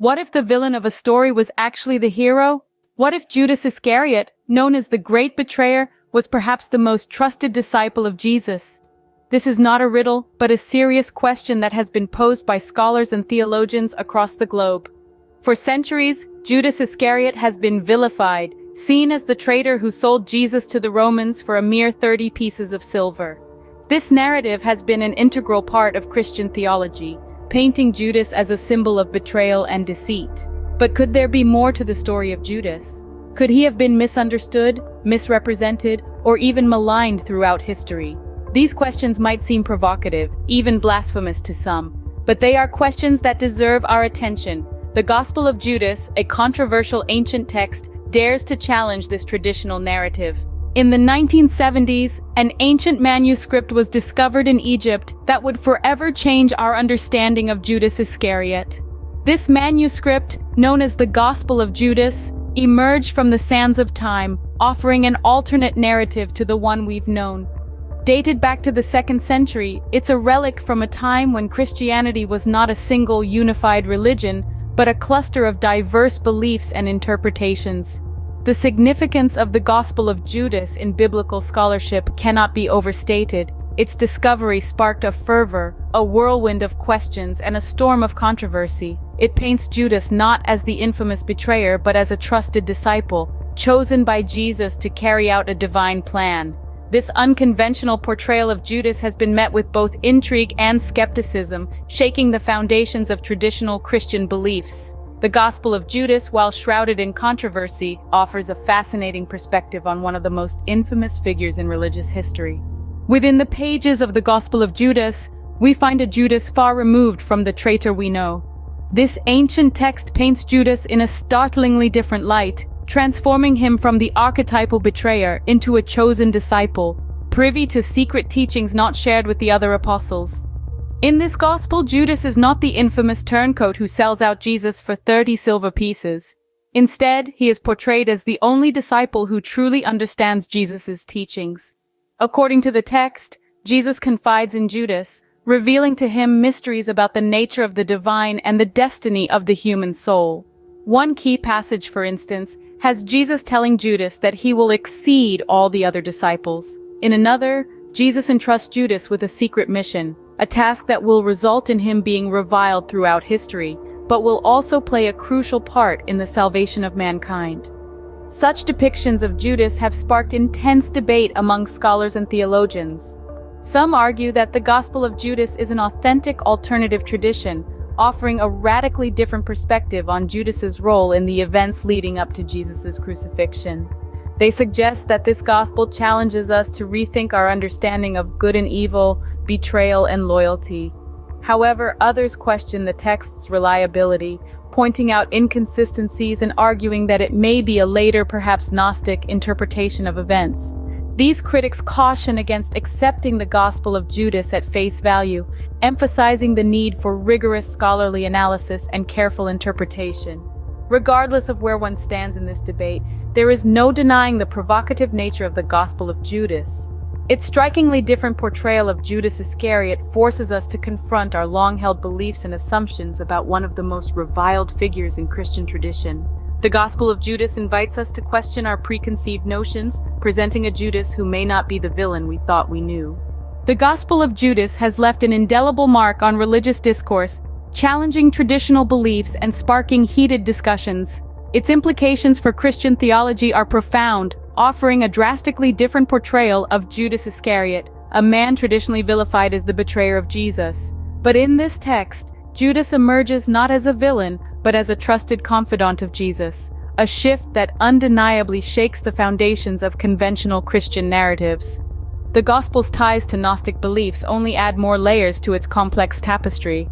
What if the villain of a story was actually the hero? What if Judas Iscariot, known as the great betrayer, was perhaps the most trusted disciple of Jesus? This is not a riddle, but a serious question that has been posed by scholars and theologians across the globe. For centuries, Judas Iscariot has been vilified, seen as the traitor who sold Jesus to the Romans for a mere 30 pieces of silver. This narrative has been an integral part of Christian theology, painting Judas as a symbol of betrayal and deceit. But could there be more to the story of Judas? Could he have been misunderstood, misrepresented, or even maligned throughout history? These questions might seem provocative, even blasphemous to some, but they are questions that deserve our attention. The Gospel of Judas, a controversial ancient text, dares to challenge this traditional narrative. In the 1970s, an ancient manuscript was discovered in Egypt that would forever change our understanding of Judas Iscariot. This manuscript, known as the Gospel of Judas, emerged from the sands of time, offering an alternate narrative to the one we've known. Dated back to the 2nd century, it's a relic from a time when Christianity was not a single unified religion, but a cluster of diverse beliefs and interpretations. The significance of the Gospel of Judas in biblical scholarship cannot be overstated. Its discovery sparked a fervor, a whirlwind of questions, and a storm of controversy. It paints Judas not as the infamous betrayer, but as a trusted disciple, chosen by Jesus to carry out a divine plan. This unconventional portrayal of Judas has been met with both intrigue and skepticism, shaking the foundations of traditional Christian beliefs. The Gospel of Judas, while shrouded in controversy, offers a fascinating perspective on one of the most infamous figures in religious history. Within the pages of the Gospel of Judas, we find a Judas far removed from the traitor we know. This ancient text paints Judas in a startlingly different light, transforming him from the archetypal betrayer into a chosen disciple, privy to secret teachings not shared with the other apostles. In this gospel, Judas is not the infamous turncoat who sells out Jesus for 30 silver pieces. Instead, he is portrayed as the only disciple who truly understands Jesus' teachings. According to the text, Jesus confides in Judas, revealing to him mysteries about the nature of the divine and the destiny of the human soul. One key passage, for instance, has Jesus telling Judas that he will exceed all the other disciples. In another, Jesus entrusts Judas with a secret mission, a task that will result in him being reviled throughout history, but will also play a crucial part in the salvation of mankind. Such depictions of Judas have sparked intense debate among scholars and theologians. Some argue that the Gospel of Judas is an authentic alternative tradition, offering a radically different perspective on Judas's role in the events leading up to Jesus' crucifixion. They suggest that this gospel challenges us to rethink our understanding of good and evil, betrayal and loyalty. However, others question the text's reliability, pointing out inconsistencies and arguing that it may be a later, perhaps Gnostic, interpretation of events. These critics caution against accepting the Gospel of Judas at face value, emphasizing the need for rigorous scholarly analysis and careful interpretation. Regardless of where one stands in this debate, there is no denying the provocative nature of the Gospel of Judas. Its strikingly different portrayal of Judas Iscariot forces us to confront our long-held beliefs and assumptions about one of the most reviled figures in Christian tradition. The Gospel of Judas invites us to question our preconceived notions, presenting a Judas who may not be the villain we thought we knew. The Gospel of Judas has left an indelible mark on religious discourse, challenging traditional beliefs and sparking heated discussions. Its implications for Christian theology are profound, offering a drastically different portrayal of Judas Iscariot, a man traditionally vilified as the betrayer of Jesus. But in this text, Judas emerges not as a villain, but as a trusted confidant of Jesus, a shift that undeniably shakes the foundations of conventional Christian narratives. The Gospel's ties to Gnostic beliefs only add more layers to its complex tapestry.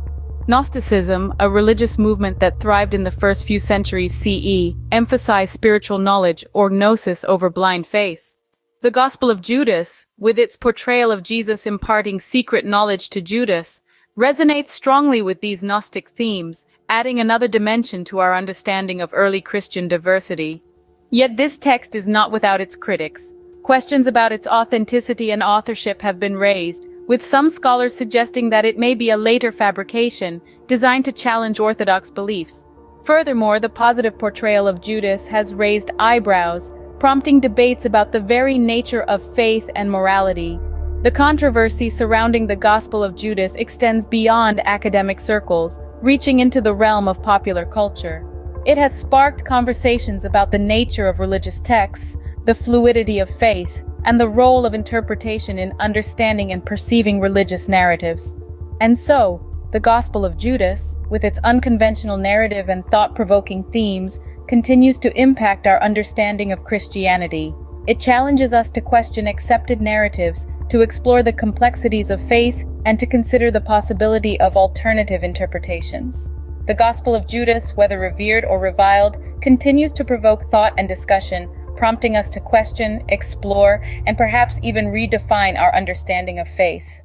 Gnosticism, a religious movement that thrived in the first few centuries CE, emphasized spiritual knowledge or gnosis over blind faith. The Gospel of Judas, with its portrayal of Jesus imparting secret knowledge to Judas, resonates strongly with these Gnostic themes, adding another dimension to our understanding of early Christian diversity. Yet this text is not without its critics. Questions about its authenticity and authorship have been raised, with some scholars suggesting that it may be a later fabrication, designed to challenge orthodox beliefs. Furthermore, the positive portrayal of Judas has raised eyebrows, prompting debates about the very nature of faith and morality. The controversy surrounding the Gospel of Judas extends beyond academic circles, reaching into the realm of popular culture. It has sparked conversations about the nature of religious texts, the fluidity of faith, and the role of interpretation in understanding and perceiving religious narratives. And so, the Gospel of Judas, with its unconventional narrative and thought-provoking themes, continues to impact our understanding of Christianity. It challenges us to question accepted narratives, to explore the complexities of faith, and to consider the possibility of alternative interpretations. The Gospel of Judas, whether revered or reviled, continues to provoke thought and discussion, prompting us to question, explore, and perhaps even redefine our understanding of faith.